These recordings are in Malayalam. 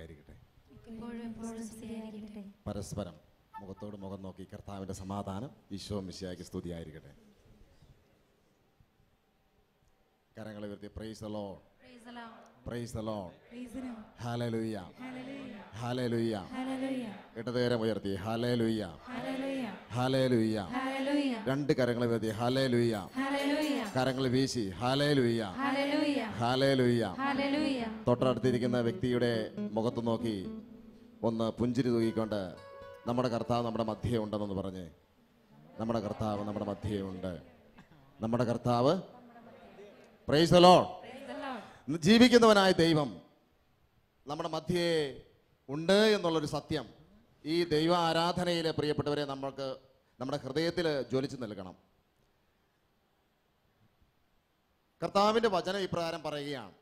സ്തുതിയായിരിക്കട്ടെ. പരസ്പരം മുഖത്തോട് മുഖം നോക്കി കർത്താവിൻ്റെ സമാധാനം ഈശോ മിശിഹായ്ക്ക് സ്തുതിയായിരിക്കട്ടെ. കരങ്ങളെ ഉയർത്തി praise the Lord, praise the Lord, ഹല്ലേലൂയ, ഹല്ലേലൂയ. ഇടതുകരം ഉയർത്തി ഹല്ലേലൂയ, ഹല്ലേലൂയ. രണ്ട് കരങ്ങൾ ഉയർത്തി ഹല്ലേലൂയ, കരങ്ങൾ വീശി ഹല്ലേലൂയ, ഹല്ലേലൂയ. തൊട്ടടുത്തിരിക്കുന്ന വ്യക്തിയുടെ മുഖത്ത് നോക്കി ഒന്ന് പുഞ്ചിരി തൂക്കിക്കൊണ്ട് നമ്മുടെ കർത്താവ് നമ്മുടെ മധ്യേ ഉണ്ടെന്ന് പറഞ്ഞ്, നമ്മുടെ കർത്താവ് നമ്മുടെ മധ്യേ ഉണ്ട്. നമ്മുടെ കർത്താവ് പ്രൈസ് ദി ലോർഡ്. ജീവിക്കുന്നവനായ ദൈവം നമ്മുടെ മധ്യേ ഉണ്ട് എന്നുള്ളൊരു സത്യം ഈ ദൈവ ആരാധനയിലെ പ്രിയപ്പെട്ടവരെ നമ്മൾക്ക് നമ്മുടെ ഹൃദയത്തിൽ ജ്വലിച്ചു നിൽക്കണം. കർത്താവിൻ്റെ വചനം ഇപ്രകാരം പറയുകയാണ്.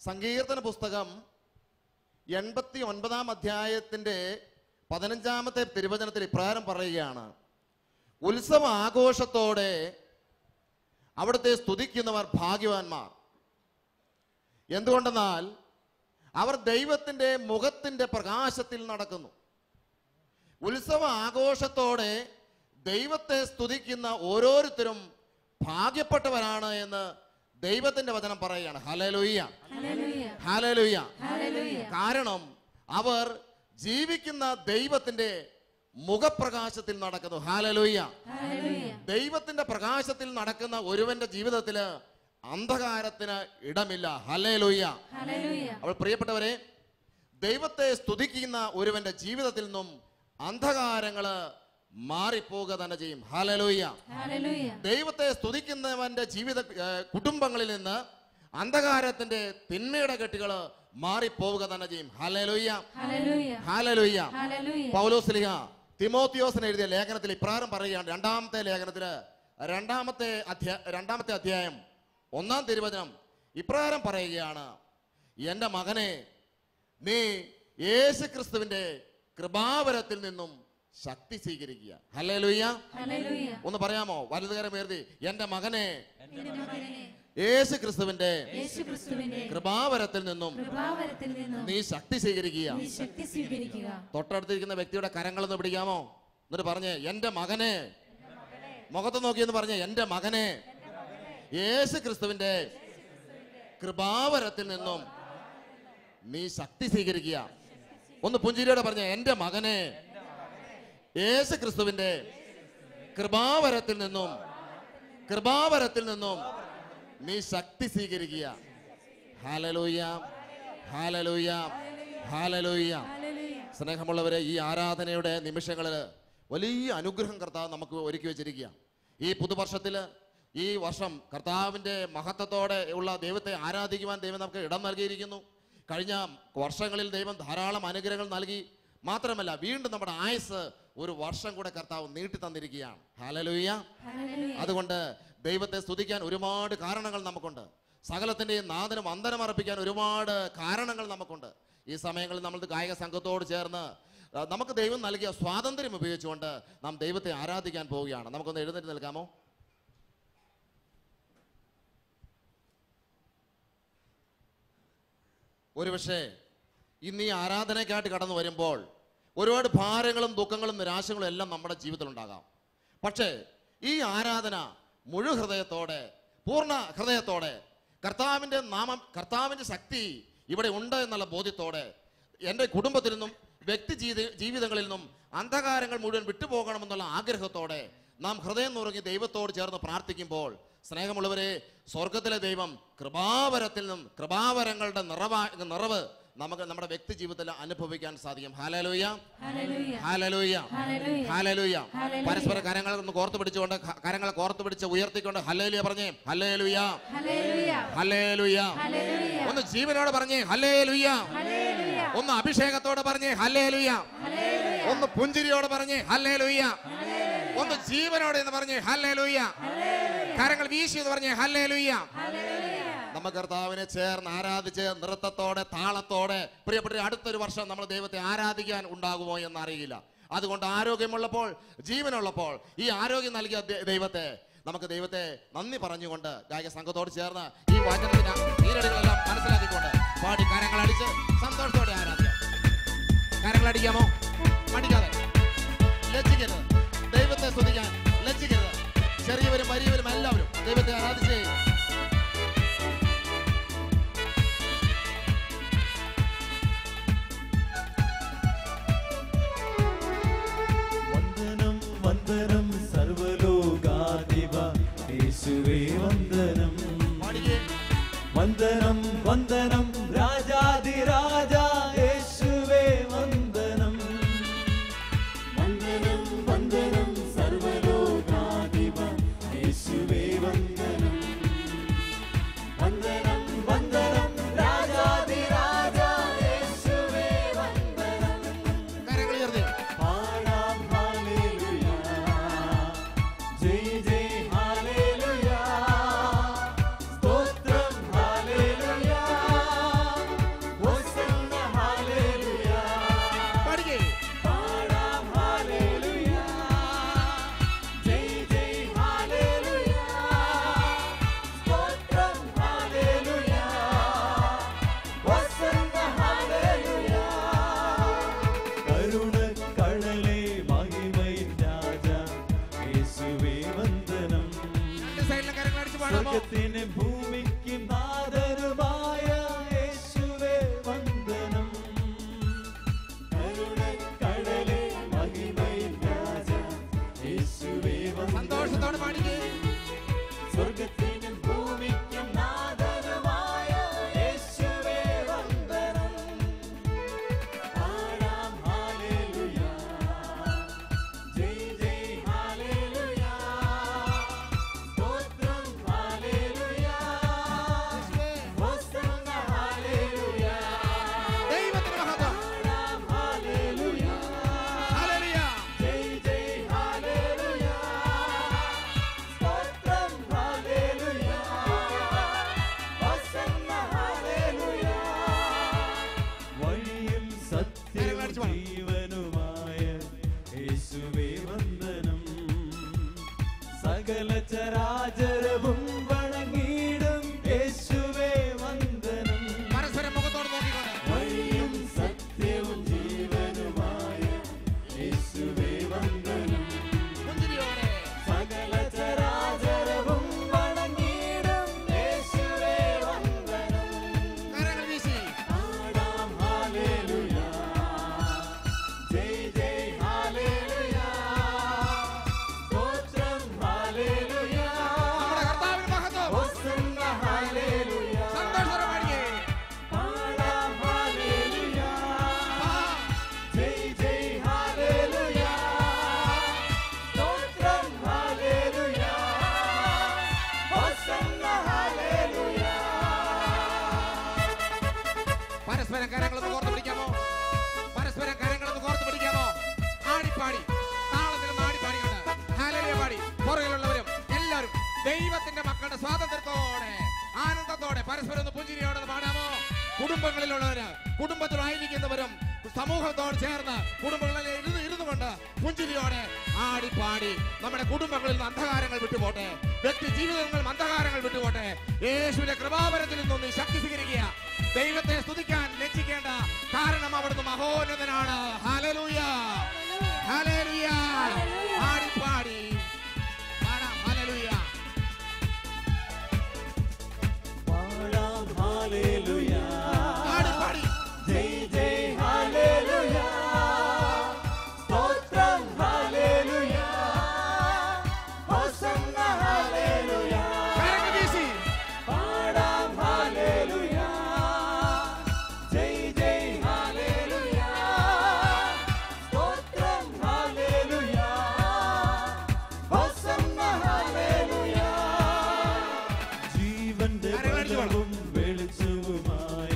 സങ്കീർത്തന പുസ്തകം 89-ാം അധ്യായത്തിൻ്റെ 15-ാമത്തെ തിരുവചനത്തിൽ ഇപ്രകാരം പറയുകയാണ്. ഉത്സവ ആഘോഷത്തോടെ അവിടുത്തെ സ്തുതിക്കുന്നവർ ഭാഗ്യവാന്മാർ. എന്തുകൊണ്ടെന്നാൽ അവർ ദൈവത്തിൻ്റെ മുഖത്തിൻ്റെ പ്രകാശത്തിൽ നടക്കുന്നു. ഉത്സവ ആഘോഷത്തോടെ ദൈവത്തെ സ്തുതിക്കുന്ന ഓരോരുത്തരും ഭാഗ്യപ്പെട്ടവരാണ് എന്ന് ദൈവത്തിന്റെ വചനം പറയുകയാണ്. Hallelujah, hallelujah. കാരണം അവർ ജീവിക്കുന്ന ദൈവത്തിന്റെ മുഖപ്രകാശത്തിൽ നടക്കുന്നു. ഹല്ലേലൂയ. ദൈവത്തിന്റെ പ്രകാശത്തിൽ നടക്കുന്ന ഒരുവന്റെ ജീവിതത്തില് അന്ധകാരത്തിന് ഇടമില്ല. ഹല്ലേലൂയ. അപ്പോൾ പ്രിയപ്പെട്ടവരെ, ദൈവത്തെ സ്തുതിക്കുന്ന ഒരുവന്റെ ജീവിതത്തിൽ നിന്നും അന്ധകാരങ്ങള് മാറിപ്പോകുക തന്നെ ചെയ്യും. ഹല്ലേലൂയ. ദൈവത്തെ സ്തുതിക്കുന്നവന്റെ ജീവിത കുടുംബങ്ങളിൽ നിന്ന് അന്ധകാരത്തിന്റെ തിന്മയുടെ കെട്ടുകൾ മാറിപ്പോവുക തന്നെ ചെയ്യും. Hallelujah, hallelujah. പൗലോസ് ശ്ലീഹ തിമോത്തിയോസിന് എഴുതിയ ലേഖനത്തിൽ ഇപ്രകാരം പറയുകയാണ്. രണ്ടാമത്തെ ലേഖനത്തില് രണ്ടാമത്തെ അധ്യായം 1-ാം തിരുവചനം ഇപ്രകാരം പറയുകയാണ്. എൻ്റെ മകനെ, നീ യേശു ക്രിസ്തുവിന്റെ കൃപാവരത്തിൽ നിന്നും ശക്തി സ്വീകരിക്കുക. ഹല്ലേലൂയ. ഒന്ന് പറയാമോ? വലതുകരം ഉയർത്തി, എൻ്റെ മകനെ, യേശു ക്രിസ്തുവിന്റെ കൃപാവരത്തിൽ നിന്നും നീ ശക്തി സ്വീകരിക്കുക. തൊട്ടടുത്തിരിക്കുന്ന വ്യക്തിയുടെ കരങ്ങളൊന്ന് പിടിക്കാമോ? എന്നിട്ട് പറഞ്ഞേ, എൻ്റെ മകനെ, മുഖത്ത് നോക്കിയെന്ന് പറഞ്ഞേ, എൻ്റെ മകനെ, യേശു ക്രിസ്തുവിന്റെ കൃപാവരത്തിൽ നിന്നും നീ ശക്തി സ്വീകരിക്കുക. ഒന്ന് പുഞ്ചിരിയോടെ പറഞ്ഞേ, എൻ്റെ മകനെ, യേശു ക്രിസ്തുവിന്റെ കൃപാവരത്തിൽ നിന്നും നീ ശക്തി സ്വീകരിക്കുക. Hallelujah, hallelujah, hallelujah. സ്നേഹമുള്ളവരെ, ഈ ആരാധനയുടെ നിമിഷങ്ങളിൽ വലിയ അനുഗ്രഹം കർത്താവ് നമുക്ക് ഒരുക്കി വെച്ചിരിക്കുക. ഈ പുതുവർഷത്തിൽ, ഈ വർഷം കർത്താവിൻ്റെ മഹത്വത്തോടെ ഉള്ള ദൈവത്തെ ആരാധിക്കുവാൻ ദൈവം നമുക്ക് ഇടം നൽകിയിരിക്കുന്നു. കഴിഞ്ഞ വർഷങ്ങളിൽ ദൈവം ധാരാളം അനുഗ്രഹങ്ങൾ നൽകി. മാത്രമല്ല, വീണ്ടും നമ്മുടെ ആയുസ് ഒരു വർഷം കൂടെ കർത്താവ് നീട്ടി തന്നിരിക്കുകയാണ്. ഹല്ലേലൂയ. അതുകൊണ്ട് ദൈവത്തെ സ്തുതിക്കാൻ ഒരുപാട് കാരണങ്ങൾ നമുക്കുണ്ട്. സകലത്തിൻ്റെയും നാഥനും വന്ദനം അർപ്പിക്കാൻ ഒരുപാട് കാരണങ്ങൾ നമുക്കുണ്ട്. ഈ സമയങ്ങളിൽ നമ്മൾ ഗായക സംഘത്തോട് ചേർന്ന് നമുക്ക് ദൈവം നൽകിയ സ്വാതന്ത്ര്യം ഉപയോഗിച്ചുകൊണ്ട് നാം ദൈവത്തെ ആരാധിക്കാൻ പോവുകയാണ്. നമുക്കൊന്ന് എഴുന്നേറ്റ് നിൽക്കാമോ? ഒരുപക്ഷെ ഇന്ന് ഈ ആരാധനയ്ക്കായിട്ട് കടന്നു വരുമ്പോൾ ഒരുപാട് ഭാരങ്ങളും ദുഃഖങ്ങളും നിരാശകളും എല്ലാം നമ്മുടെ ജീവിതത്തിലുണ്ടാകാം. പക്ഷേ ഈ ആരാധന മുഴു ഹൃദയത്തോടെ, പൂർണ്ണ ഹൃദയത്തോടെ, കർത്താവിൻ്റെ നാമം, കർത്താവിൻ്റെ ശക്തി ഇവിടെ ഉണ്ട് എന്നുള്ള ബോധ്യത്തോടെ, എൻ്റെ കുടുംബത്തിൽ നിന്നും വ്യക്തി ജീവിതങ്ങളിൽ നിന്നും അന്ധകാരങ്ങൾ മുഴുവൻ വിട്ടുപോകണമെന്നുള്ള ആഗ്രഹത്തോടെ നാം ഹൃദയം നുറുങ്ങി ദൈവത്തോട് ചേർന്ന് പ്രാർത്ഥിക്കുമ്പോൾ, സ്നേഹമുള്ളവരെ, സ്വർഗത്തിലെ ദൈവം കൃപാവരത്തിൽ നിന്നും കൃപാവരങ്ങളുടെ നിറവ് നമുക്ക് നമ്മുടെ വ്യക്തി ജീവിതത്തിൽ അനുഭവിക്കാൻ സാധിക്കും. Hallelujah, hallelujah, hallelujah. പരസ്പര കരങ്ങൾ കോർത്തു പിടിച്ചുകൊണ്ട്, കരങ്ങൾ കോർത്തു പിടിച്ച് ഉയർത്തിക്കൊണ്ട് ഹല്ലേലൂയ പറഞ്ഞേ. Hallelujah, hallelujah. ഒന്ന് ജീവനോടെ പറഞ്ഞേ ഹല്ലേലൂയ. ഒന്ന് അഭിഷേകത്തോടെ പറഞ്ഞേ ഹല്ലേലൂയ. ഒന്ന് പുഞ്ചിരിയോടെ പറഞ്ഞേ ഹല്ലേലൂയ. ഒന്ന് ജീവനോടെ എന്ന് പറഞ്ഞേ ഹല്ലേലൂയ. കരങ്ങൾ വീശി എന്ന് പറഞ്ഞേ ഹല്ലേലൂയ. നമ്മൾ കർത്താവിനെ ചേർന്ന് ആരാധിച്ച് നൃത്തത്തോടെ, താളത്തോടെ, പ്രിയപ്പെട്ട അടുത്തൊരു വർഷം നമ്മൾ ദൈവത്തെ ആരാധിക്കാൻ ഉണ്ടാകുമോ എന്നറിയില്ല. അതുകൊണ്ട് ആരോഗ്യമുള്ളപ്പോൾ, ജീവനുള്ളപ്പോൾ ഈ ആരോഗ്യം നൽകിയ ദൈവത്തെ നമുക്ക് ദൈവത്തെ നന്ദി പറഞ്ഞുകൊണ്ട് ഗായക സംഘത്തോട് ചേർന്ന് ഈ വചനത്തിന്റെ ഈരടികളെല്ലാം മനസ്സിലാക്കിക്കൊണ്ട് പാടി കരങ്ങളടിച്ച് സന്തോഷത്തോടെ ആരാധിക്കാം. കരങ്ങളടിക്കാമോ? മടിക്കാതെ, ലജ്ജിക്കരുത്. ദൈവത്തെ സ്തുതിക്കാൻ ലജ്ജിക്കരുത്. ചെറിയവരും വലിയവരും എല്ലാവരും ദൈവത്തെ ആരാധിച്ചേ. വന്ദനം വന്ദനം സർവലോകാധിപ യേശുവേ വന്ദനം. വന്ദനം വന്ദനം രാജാധിരാജ യേശുവേ വന്ദനം. വന്ദനം വന്ദനം സർവലോകാധിപ യേശുവേ വന്ദനം. വന്ദനം വന്ദനം രാജാധിരാജ യേശുവേ വന്ദനം. പാടാം ഹല്ലേലൂയ, ജയ് ജയ് ഹല്ലേലൂയ, സ്തോത്രം ഹല്ലേലൂയ, ഹോസന്ന ഹല്ലേലൂയ. പാടാം ഹല്ലേലൂയ, ജയ് ജയ് ഹല്ലേലൂയ, സ്തോത്രം ഹല്ലേലൂയ, ഹോസന്ന ഹല്ലേലൂയ. കരുണക്കടലേ മഹിമയിൻ രാജ യേശുവേ വന്ദനം. സ്വർഗ്ഗത്തിന് ഭൂമിക്കും നാഥനുമായ യേശുവേ വന്ദനം. കരുണക്കടലേ മഹിമയിൻ രാജ യേശുവേ വന്ദനം. സ്വർഗ്ഗത്തിനും ഭൂമിക്കും നാഥനുമായ യേശുവേ വന്ദനം. പാടാം ഹല്ലേലൂയ, ജയ് ജയ് ഹല്ലേലൂയ, സ്തോത്രം ഹല്ലേലൂയ, ഹോസന്ന ഹല്ലേലൂയ. ദൈവത്തിന് മഹത്വം. പാടാം ഹല്ലേലൂയ, ഹല്ലേലൂയ. ജയ് ജയ് ഹല്ലേലൂയ, സ്തോത്രം ഹല്ലേലൂയ, ഹോസന്ന ഹല്ലേലൂയ. വഴിയും സത്യവും ജീവനുമായ യേശുവേ വന്ദനം. സകല ചരാചരവും വണങ്ങിടും യേശുവേ വന്ദനം. പരസ്പരം മുഖത്തോട് നോക്കിക്കൊണ്ട് വഴിയും സത്യവും ജീവനുമായ യേശുവേ വന്ദനം. പുഞ്ചിരിയോടെ സകല ചരാചരവും വണങ്ങിടും യേശുവേ വന്ദനം. കരങ്ങൾ വീശി പാടാം ഹല്ലേലൂയ, ജയ് ജയ് ഹല്ലേലൂയ, സ്തോത്രം ഹല്ലേലൂയ, നമ്മുടെ കർത്താവിന് മഹത്വം. ഹോസന്ന ഹല്ലേലൂയ. സന്തോഷത്തോടെ പാടിക്കേ. പാടാം ഹല്ലേലൂയ, ജയ് ജയ് ഹല്ലേലൂയ, സ്തോത്രം ഹല്ലേലൂയ, ഹോസന്ന ഹല്ലേലൂയ. പരസ്പരം കരങ്ങളൊന്ന് കോർത്ത് പിടിക്കാമോ? പരസ്പരം കരങ്ങളൊന്ന് കോർത്ത് പിടിക്കാമോ? ആടിപ്പാടി താളത്തിൽ ആടിപ്പാടിയുണ്ട്. ഹല്ലേലൂയ പാടി പുറകിലുള്ളവരും എല്ലാവരും ദൈവത്തിന്റെ മക്കളുടെ സ്വാതന്ത്ര്യത്തോടെ ആനന്ദത്തോടെ പരസ്പരം ഒന്ന് പുഞ്ചിരിയോടെ ഒന്ന് പാടാമോ? കുടുംബങ്ങളിലുള്ളവര് കുടുംബത്തിലായിരിക്കുന്നവരും സമൂഹത്തോട് ചേർന്ന് കുടുംബങ്ങളിൽ ഇരുന്നുകൊണ്ട് പുഞ്ചിരിയോടെ ആടിപ്പാടി നമ്മുടെ കുടുംബങ്ങളിൽ നിന്ന് അന്ധകാരങ്ങൾ വിട്ടുപോട്ടെ. വ്യക്തി ജീവിതങ്ങളിൽ അന്ധകാരങ്ങൾ വിട്ടുപോട്ടെ. യേശുവിന്റെ കൃപാവരത്തിൽ നിന്നും നീ ശക്തി സ്വീകരിക്കുക. ദൈവത്തെ സ്തുതിക്കാൻ ലജ്ജിക്കേണ്ട, കാരണം അവിടുന്ന് മഹോന്നതനാണ്. Hallelujah, hallelujah. ആടിപ്പാടി പാടാം ഹല്ലേലൂയ. പാടാം ഹല്ലേലൂയ, ആടിപ്പാടി ജയ് ജയ് ഹല്ലേലൂയ, സ്തോത്രം ഹല്ലേലൂയ, ഹോസന്ന ഹല്ലേലൂയ. കരങ്ങൾ വീശി പാടാം ഹല്ലേലൂയ, ജയ് ജയ് ഹല്ലേലൂയ, സ്തോത്രം ഹല്ലേലൂയ, ഹോസന്ന ഹല്ലേലൂയ. ജീവന്റെ ബലവും വെളിച്ചവുമായ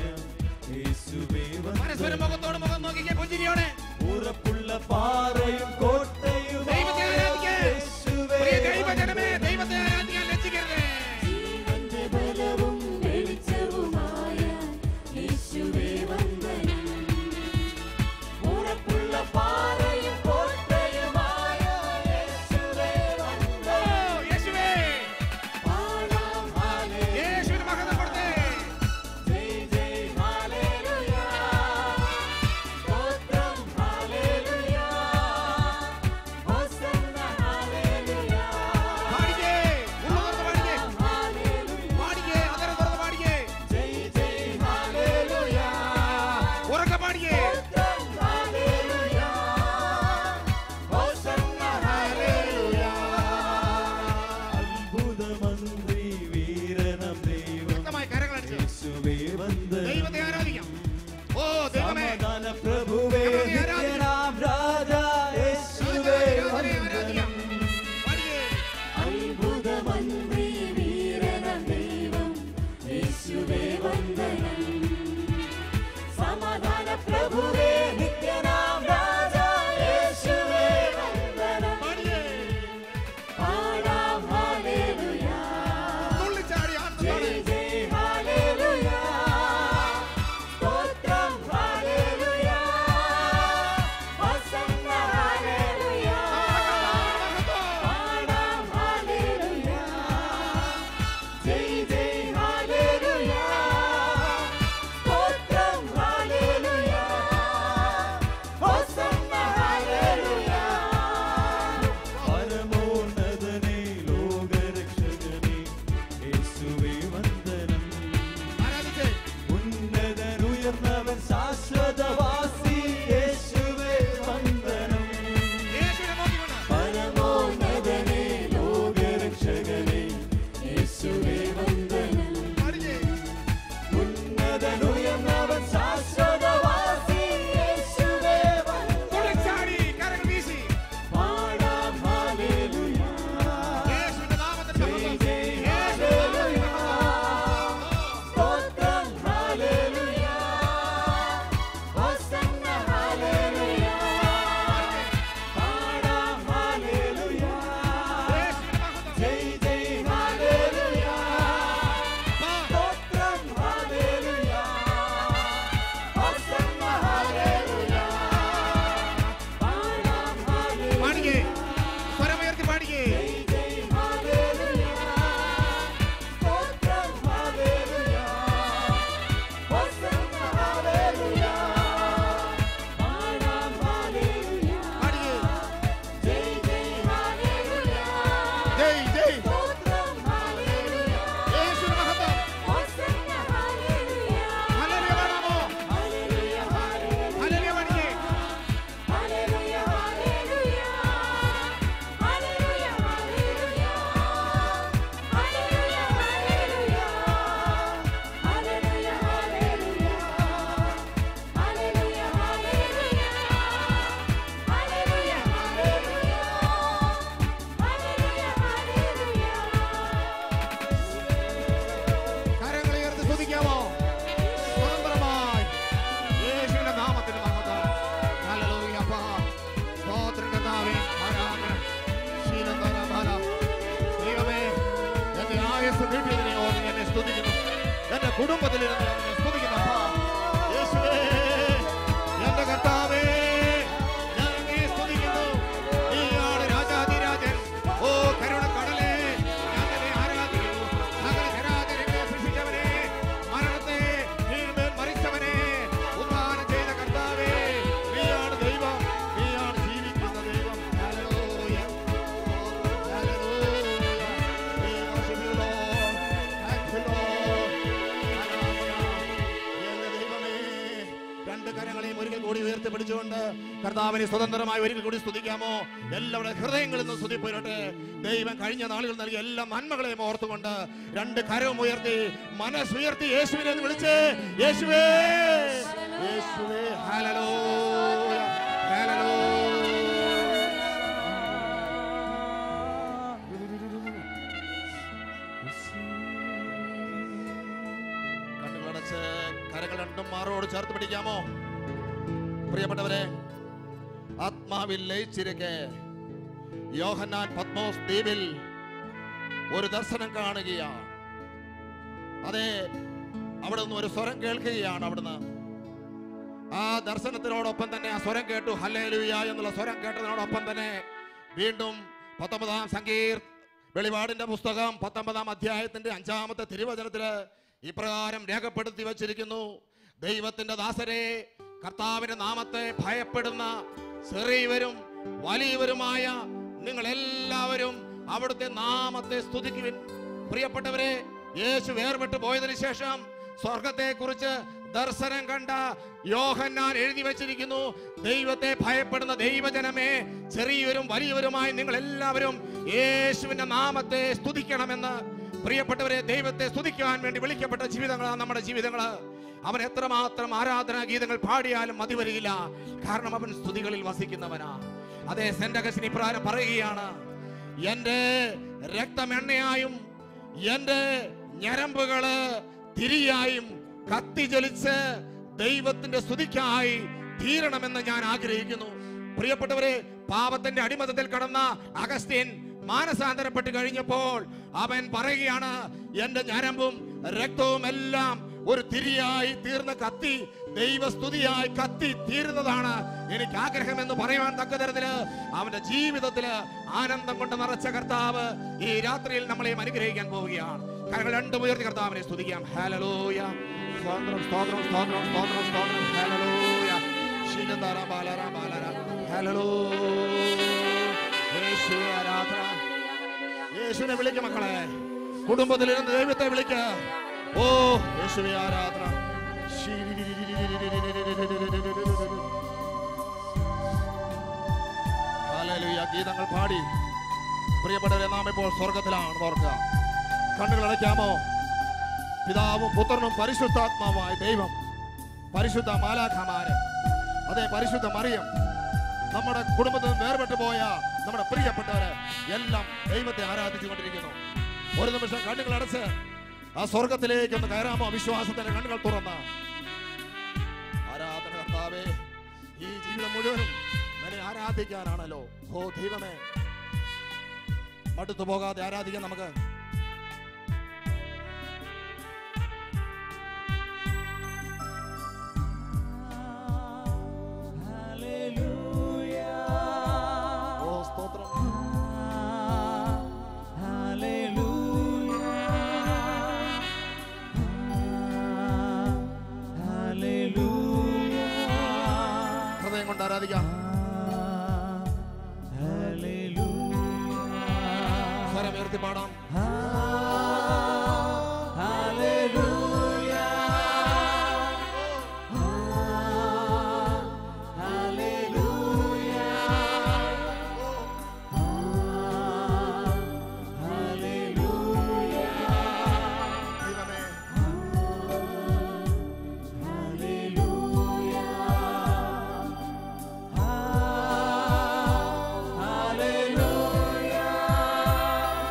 യേശുവേ പരസ്പരം വന്ദനം. മുഖത്തോട് മുഖം നോക്കിക്കേ പുഞ്ചിരിയോടെ. ഉറപ്പുള്ള പാറയും കോട്ടയും ദൈവത്തെ ആരാധിക്കേ. യേശുവേ പ്രിയ ദൈവജനമേ, ദൈവത്തെ ആരാധിക്കാൻ ലജ്ജിക്കരുത്. ജീവന്റെ ബലവും വെളിച്ചവുമായ യേശുവേ വന്ദനം. ഉറപ്പുള്ള പാറയും കോട്ടയുമായ യേശുവേ വന്ദനം. യേശുവേ കുടുംബത്തിലിരുന്ന് അവനെ സ്തുതിക്കുന്നു. അപ്പാ, യേശുവേ, എന്റെ കർത്താവേ, ഞാൻ അങ്ങയെ സ്തുതിക്കുന്നു. നീയാണ് രാജാധിരാജൻ. ഓ കരുണക്കടലേ, ഞാൻ നിന്നെ ആരാധിക്കുന്നു. സകല ചരാചരങ്ങളെ സൃഷ്ടിച്ചവനെ, മരണത്തെ നീന്മേൽ മരിച്ചവനെ, ഉദ്ധാനം ചെയ്ത കർത്താവേ, നീയാണ് ദൈവം, നീയാണ് ജീവിക്കുന്ന ദൈവം. Hallelujah, hallelujah. We worship you, Lord. Thank you, Lord. എന്റെ ദൈവമേ, രണ്ട് കരങ്ങളെയും ഒരിക്കൽ കൂടി ഉയർത്തിപ്പിടിച്ചുകൊണ്ട് കർത്താവിനെ സ്വതന്ത്രമായി ഒരിക്കൽ കൂടി സ്തുതിക്കാമോ? എല്ലാവരുടെ ഹൃദയങ്ങളിൽ നിന്ന് സ്തുതിപ്പോരട്ടെ. ദൈവം കഴിഞ്ഞ നാളുകൾ നൽകിയ എല്ലാ നന്മകളെയും ഓർത്തുകൊണ്ട് രണ്ട് കരവും ഉയർത്തി മനസ്സുയർത്തി യേശുവിനെ ഒന്ന് വിളിച്ച്, യേശുവേ, യേശുവേ, ഹല്ലേലൂയ, ഹല്ലേലൂയ. കണ്ണുകളടച്ച് കരങ്ങൾ രണ്ടും മാറോട് ചേർത്ത് പിടിക്കാമോ? പ്രിയപ്പെട്ടവരെ, ആത്മാവിൽ ലയിച്ചിരിക്കെ യോഹന്നാൻ പത്മോസ് ദ്വീപിൽ ഒരു ദർശനം കാണുകയാണ്. അതെ, അവിടെ നിന്ന് ഒരു സ്വരം കേൾക്കുകയാണ്. അവിടുന്ന് ആ ദർശനത്തിനോടൊപ്പം തന്നെ ആ സ്വരം കേട്ടു. ഹല്ലേലൂയ എന്നുള്ള സ്വരം കേട്ടതിനോടൊപ്പം തന്നെ വീണ്ടും 19-ാം വെളിപാടിന്റെ പുസ്തകം 19-ാം അധ്യായത്തിന്റെ 5-ാമത്തെ തിരുവചനത്തില് ഇപ്രകാരം രേഖപ്പെടുത്തി വച്ചിരിക്കുന്നു: ദൈവത്തിന്റെ ദാസരെ, കർത്താവിന്റെ നാമത്തെ ഭയപ്പെടുന്ന ചെറിയവരും വലിയവരുമായ നിങ്ങൾ എല്ലാവരും അവിടുത്തെ നാമത്തെ സ്തുതിക്കുവിൻ. പ്രിയപ്പെട്ടവരെ, യേശു വേർപെട്ട് പോയതിനു ശേഷം സ്വർഗത്തെ കുറിച്ച് ദർശനം കണ്ട യോഹന്നാൻ എഴുതി വെച്ചിരിക്കുന്നു: ദൈവത്തെ ഭയപ്പെടുന്ന ദൈവജനമേ, ചെറിയവരും വലിയവരുമായി നിങ്ങൾ എല്ലാവരും യേശുവിന്റെ നാമത്തെ സ്തുതിക്കണമെന്ന്. പ്രിയപ്പെട്ടവരെ, ദൈവത്തെ സ്തുതിക്കാൻ വേണ്ടി വിളിക്കപ്പെട്ട ജീവിതങ്ങളാണ് നമ്മുടെ ജീവിതങ്ങള്. അവൻ എത്രമാത്രം ആരാധനാ ഗീതങ്ങൾ പാടിയാലും മതി വരികയില്ല, കാരണം അവൻ സ്തുതികളിൽ വസിക്കുന്നവനാ. അതേ, സെന്റ് അഗസ്റ്റിൻ ഇപ്രകാരം പറയുകയാണ്: എന്റെ രക്തമെണ്ണയായും എന്റെ ഞരമ്പുകള് തിരിയായും കത്തിജ്വലിച്ച് ദൈവത്തിന്റെ സ്തുതിക്കായി തീരണമെന്ന് ഞാൻ ആഗ്രഹിക്കുന്നു. പ്രിയപ്പെട്ടവരെ, പാപത്തിന്റെ അടിമത്തത്തിൽ കടന്ന അഗസ്റ്റിൻ മാനസാന്തരപ്പെട്ട് കഴിഞ്ഞപ്പോൾ അവൻ പറയുകയാണ്: എന്റെ ഞരമ്പും രക്തവും എല്ലാം ഒരു തിരിയായി തീർന്ന കത്തി ദൈവസ്തുതിയായി കത്തി തീരുന്നതാണ് എനിക്ക് ആഗ്രഹമെന്ന് പറയുവാൻ തക്ക തരത്തില് അവന്റെ ജീവിതത്തില് ആനന്ദം കൊണ്ട് നിറച്ച കർത്താവ് ഈ രാത്രിയിൽ നമ്മളെയും അനുഗ്രഹിക്കാൻ പോവുകയാണ്. കരങ്ങൾ രണ്ടും ഉയർത്തി കർത്താവിനെ സ്തുതിക്കാം. ഹല്ലേലൂയ, സ്തോത്രം, സ്തോത്രം, സ്തോത്രം, സ്തോത്രം, സ്തോത്രം. ഹല്ലേലൂയ, ശീലതാരാ ബാലാരാ ബാലാരാ. ഹല്ലേലൂയ, യേശുവേ ആരാധന. യേശുവിനെ വിളിക്ക മക്കളെ, കുടുംബത്തിലിരുന്ന് ദൈവത്തെ വിളിക്ക. ഓ യേശുവേ ആരാധന. ഹല്ലേലൂയ. ഗീതങ്ങൾ പാടി പ്രിയപ്പെട്ടവരെ, നാം ഇപ്പോൾ സ്വർഗത്തിലാണ് ഓർക്കുക. കണ്ണുകൾ അടയ്ക്കാമോ? പിതാവും പുത്രനും പരിശുദ്ധാത്മാവുമായ ദൈവം, പരിശുദ്ധ മാലാഖമാര്, അതെ പരിശുദ്ധ മറിയം, നമ്മുടെ കുടുംബത്തിൽ നിന്ന് വേർപെട്ടു പോയ നമ്മുടെ പ്രിയപ്പെട്ടവര് എല്ലാം ദൈവത്തെ ആരാധിച്ചു കൊണ്ടിരിക്കുന്നു. ഒരു നിമിഷം കണ്ണുകൾ അടച്ച് ആ സ്വർഗത്തിലേക്ക് ഒന്ന് കയറാമോ? വിശ്വാസത്തിന്റെ കണ്ണുകൾ തുറന്ന് ആരാധന. കർത്താവേ, ഈ ജീവിതം മുഴുവനും നിന്നെ ആരാധിക്കാനാണല്ലോ. ഓ ദൈവമേ, മടുത്തു പോകാതെ ആരാധിക്കാൻ നമുക്ക്. ഓ സ്തോത്രം. ഹൃദയം കൊണ്ട് ആരാധിക്കാം. സ്വരം ഉയർത്തി പാടാം.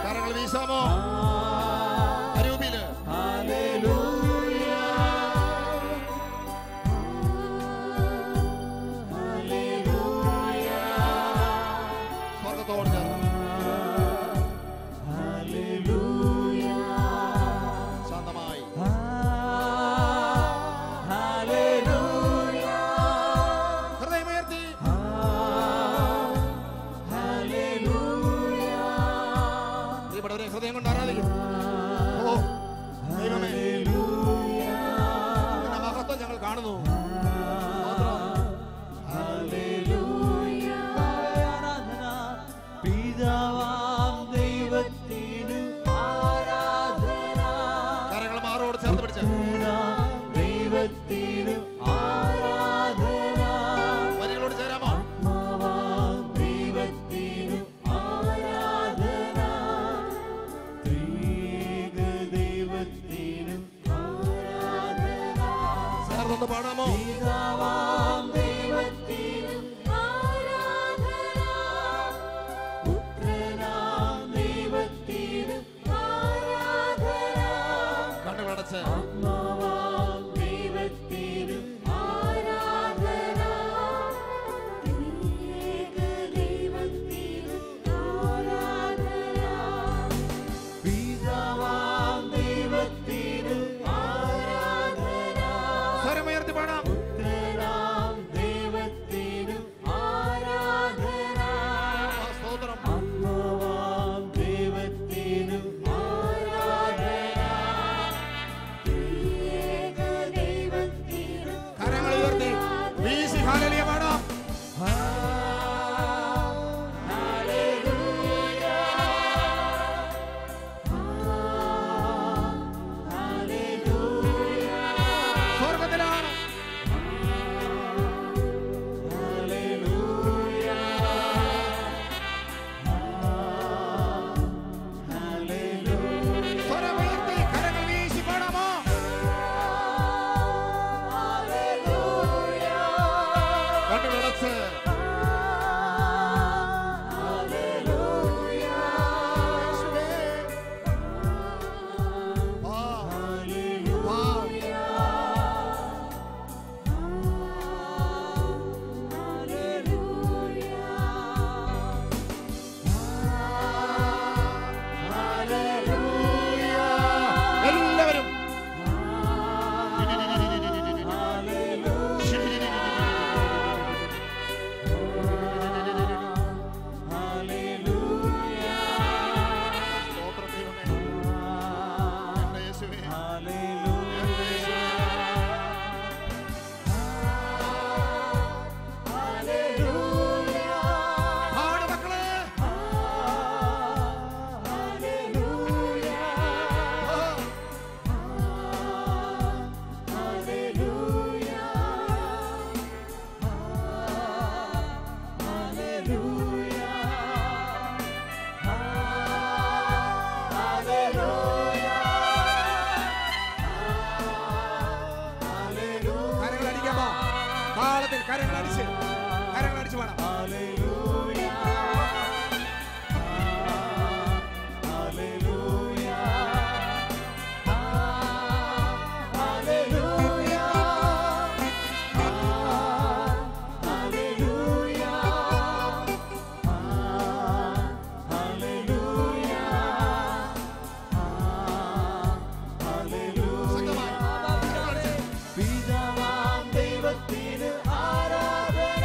കരങ്ങൾ വീശാമോ? പാടാമോ? പിതാവാം ദൈവത്തിനും ആരാധന, പുത്രനാം ദൈവത്തിനും ആരാധന, കണ്ണുകളടച്ച് ആത്മാവാം ദൈവത്തിനും ആരാധന, ത്രിയേക ദൈവത്തിനും ആരാധന. പിതാവാം ദൈവത്തിനും ആരാധന, സ്വരമുയർത്തി പാടാം. പുത്രനാം ദൈവത്തിനും ആരാധന, സ്തോത്രം. ആത്മാവാം ദൈവത്തിനും ആരാധന, ത്രിയേക ദൈവത്തിനും കരങ്ങൾ ഉയർത്തി വീശി ഹല്ലേലൂയ പാടാം. ഹല്ലേലൂയ, ഹല്ലേലൂയ, സ്വർഗ്ഗത്തിലാണ് ഹല്ലേലൂയ, ഹല്ലേലൂയ, സ്വരമുയർത്തി കരങ്ങൾ വീശി പാടാമോ? ഹല്ലേലൂയ, കണ്ണുകളടച്ച് ഹല്ലേലൂയ, യേശുവേ. ആ, എല്ലാവരും സ്തോത്രം ദൈവമേ. എന്റെ യേശുവേ. എന്റെ യേശുവേ. പാട് മക്കളെ. ആ, കരങ്ങൾ അടിക്കാമോ? താളത്തിൽ കരങ്ങൾ അടിച്ച് പാടാം. ശക്തമായി കരങ്ങൾ അടിച്ച്. പിതാവാം ദൈവത്തിന് ആരാധന,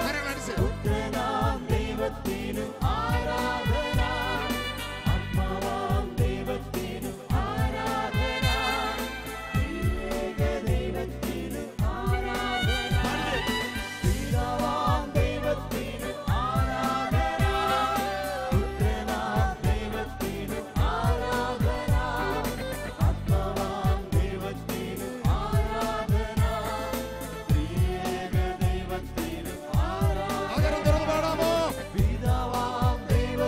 കരങ്ങൾ അടിച്ച്. പുത്രനാം ദൈവത്തിന് ആരാധന, ആത്മാവാം ദൈവത്തിന് ആരാധന, ത്രിയേക ദൈവത്തിന് ആരാധന, പിതാവാം ദൈവത്തിന് ആരാധന, പുത്രനാം ദൈവത്തിന് ആരാധന, ആത്മാവാം ദൈവത്തിന് ആരാധന, ത്രിയേക ദൈവത്തിന് ആരാധന. അകരം തുറന്ന് പാടാമോ? പിതാവാം ദൈവത്തിന്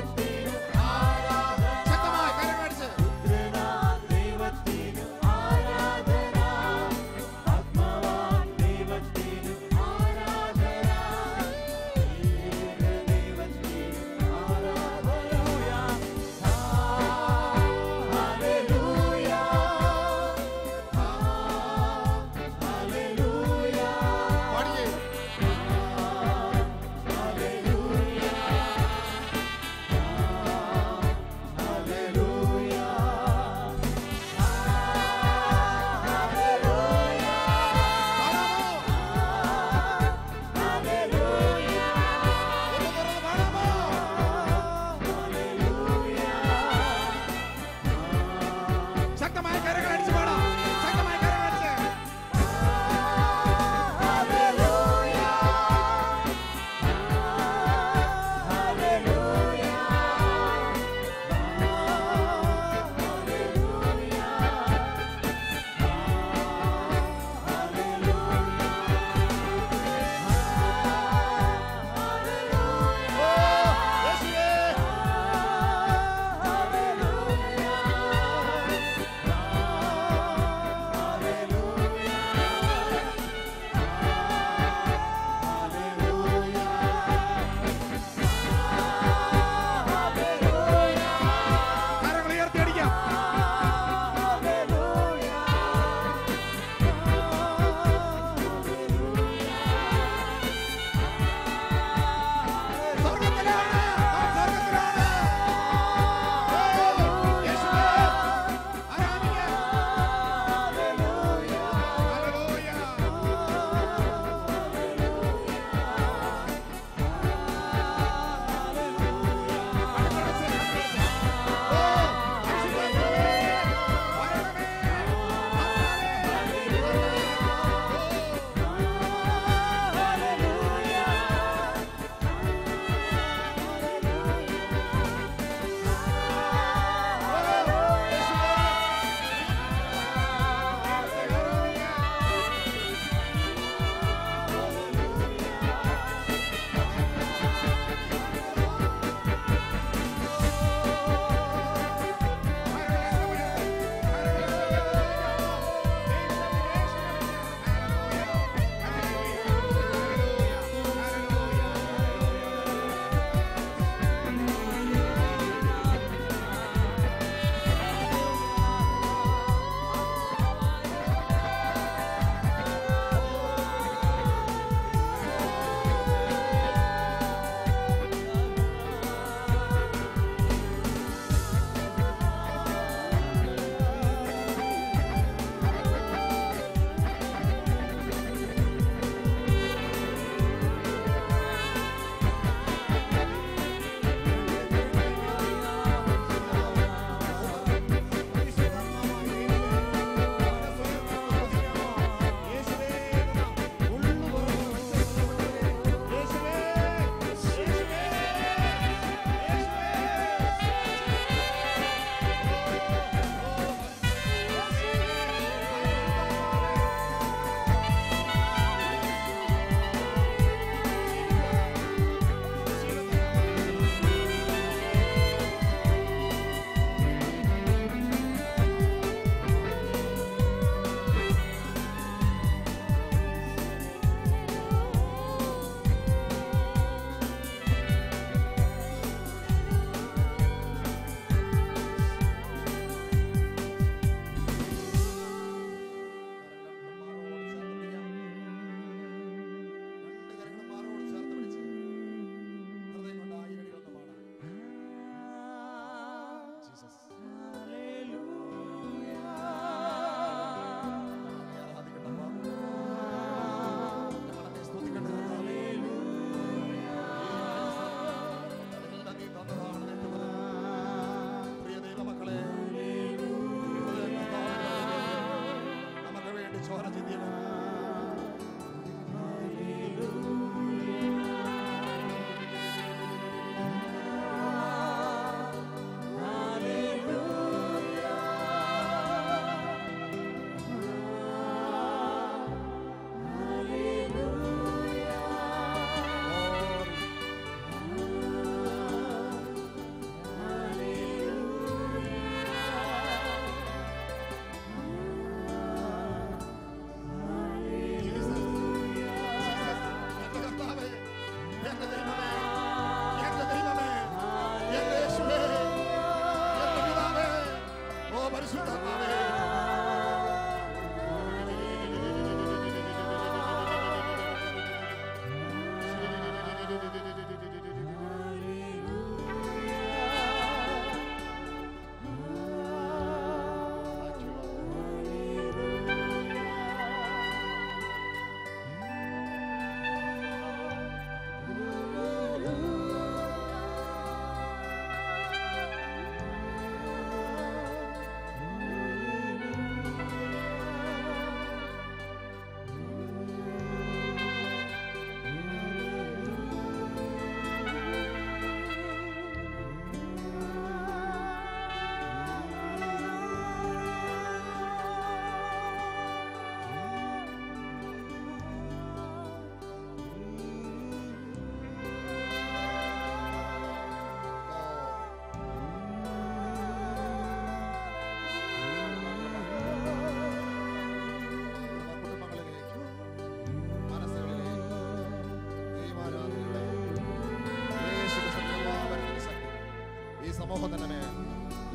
സമൂഹത്തിന്റെ മേൽ,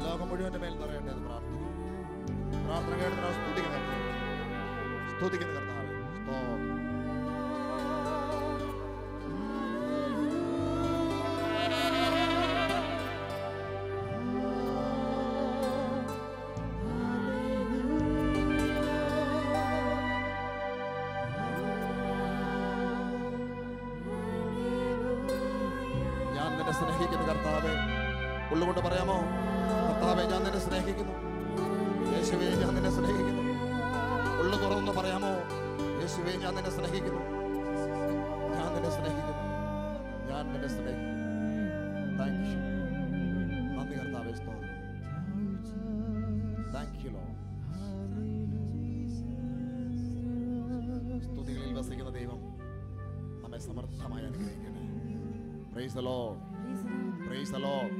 ലോകം മുഴുവന്റെ മേൽ നിറയട്ടെ എന്ന് പ്രാർത്ഥിക്കുന്നു. പ്രാർത്ഥന കേട്ടതിനാൽ സ്തുതിക്കുന്ന കർത്താവേ, സ്തുതിക്കുന്ന കർത്താവേ, സ്തോത്രം. ഞാൻ നിന്നെ സ്നേഹിക്കുന്നു കർത്താവേ. ഉള്ളുകൊണ്ട് പറയാമോ? കർത്താവേ, ഞാൻ നിന്നെ സ്നേഹിക്കുന്നു. യേശുവേ, ഞാൻ നിന്നെ സ്നേഹിക്കുന്നു. ഉള്ളു തുറന്ന് പറയാമോ? യേശുവേ, ഞാൻ നിന്നെ സ്നേഹിക്കുന്നു. ഞാൻ നിന്നെ സ്നേഹിക്കുന്നു. ഞാൻ നിന്നെ സ്നേഹിക്കുന്നു. Thank you. നന്ദി കർത്താവേ, സ്തോത്രം. Thank you Lord. സ്തുതികളിൽ വസിക്കുന്ന ദൈവം നമ്മെ സമർത്ഥമായി അനുഗ്രഹിക്കട്ടെ. Price the Lord. Praise the Lord.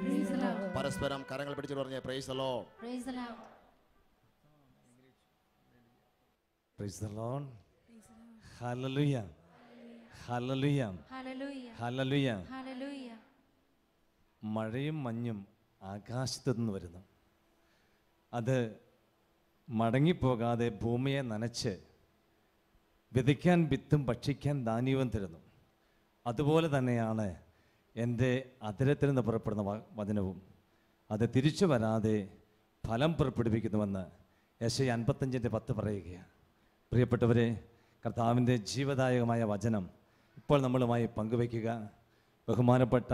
പരസ്പരം കരങ്ങൾ പിടിച്ചു പറഞ്ഞേ price the Lord. Praise the Lord. Hallelujah. Hallelujah. Hallelujah. മഴയും മഞ്ഞും ആകാശത്തു നിന്ന് വരുന്നു. അത് മടങ്ങിപ്പോകാതെ ഭൂമിയെ നനച്ച് വിതയ്ക്കാൻ വിത്തും ഭക്ഷിക്കാൻ ധാന്യവും തരുന്നു. അതുപോലെ തന്നെയാണ് എൻ്റെ അധരത്തിൽ നിന്ന് പുറപ്പെടുന്ന വചനവും. അത് തിരിച്ചു വരാതെ ഫലം പുറപ്പെടുവിക്കുന്നുവെന്ന് യെശയ്യാ 55:10 പറയുകയാണ്. പ്രിയപ്പെട്ടവരെ, കർത്താവിൻ്റെ ജീവദായകമായ വചനം ഇപ്പോൾ നമ്മളുമായി പങ്കുവയ്ക്കുക ബഹുമാനപ്പെട്ട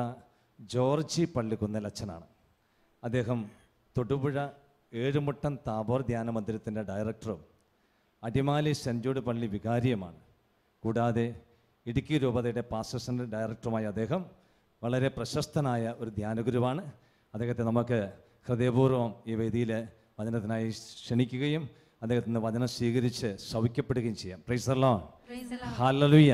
ജോർജി പള്ളിക്കുന്നൽ അച്ഛനാണ്. അദ്ദേഹം തൊടുപുഴ ഏഴുമുട്ടം താബോർ ധ്യാന മന്ദിരത്തിൻ്റെ ഡയറക്ടറും അടിമാലി സെൻറ് ജൂഡ് പള്ളി വികാരിയുമാണ്. കൂടാതെ ഇടുക്കി രൂപതയുടെ പാസ്റ്റർ ഡയറക്ടറുമായ അദ്ദേഹം വളരെ പ്രശസ്തനായ ഒരു ധ്യാനഗുരുവാണ്. അദ്ദേഹത്തെ നമുക്ക് ഹൃദയപൂർവ്വം ഈ വേദിയിൽ വചനത്തിനായി ക്ഷണിക്കുകയും അദ്ദേഹത്തിന് വചനം സ്വീകരിച്ച് സൗഖ്യപ്പെടുകയും ചെയ്യാം. Price the Lord. ഹല്ലേലൂയ.